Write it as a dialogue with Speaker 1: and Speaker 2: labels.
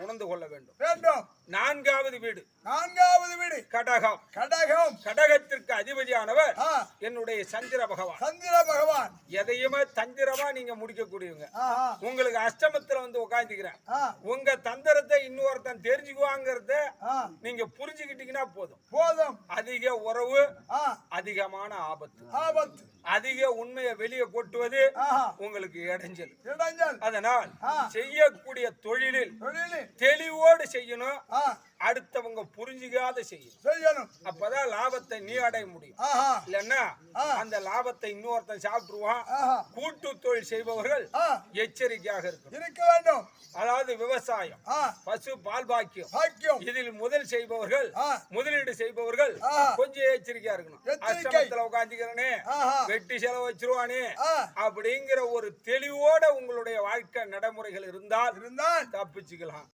Speaker 1: உணர்ந்து கொள்ள வேண்டும்.
Speaker 2: வேண்டும்.
Speaker 1: நான்காவது வீடு கடகம். கடகத்திற்கு அதிபதியானவர் என்னுடைய சந்திர பகவான். எதையுமே தந்திரமா நீங்க முடிக்கக்கூடியவங்க. உங்களுக்கு அஷ்டமத்துல வந்து உட்காந்துக்கிறேன். உங்க தந்திரத்தை இன்னொருத்தன் தெரிஞ்சுக்குவாங்கிறத நீங்க புரிஞ்சுக்கிட்டீங்கன்னா போதும். அதிக உறவு, அதிகமான ஆபத்து, அதிக உண்மையை வெளியே கொட்டுவது உங்களுக்கு இடைஞ்சல். அதனால் செய்யக்கூடிய தொழிலில் தெளிவோடு செய்யணும். அடுத்தவங்க புரிஞ்சுக்காத செய்யணும். அப்பதான் லாபத்தை நீ அடைய முடியும். இல்லன்னா அந்த லாபத்தை இன்னொருத்தன் சாப்பிட்டுருவான். கூட்டு தொழில் செய்பவர்கள் எச்சரிக்கையாக இருக்க வேண்டும். அதாவது விவசாயம், பசு பால் பாக்கியம், இதில் முதலீடு செய்பவர்கள் கொஞ்சம் எச்சரிக்கையா இருக்கணும். அஷ்டமத்துல உட்காந்துக்கிறனே வெட்டி செலவு வச்சிருவானே அப்படிங்கிற ஒரு தெளிவோட உங்களுடைய வாழ்க்கை நடைமுறைகள் இருந்தால் தப்பிச்சுக்கலாம்.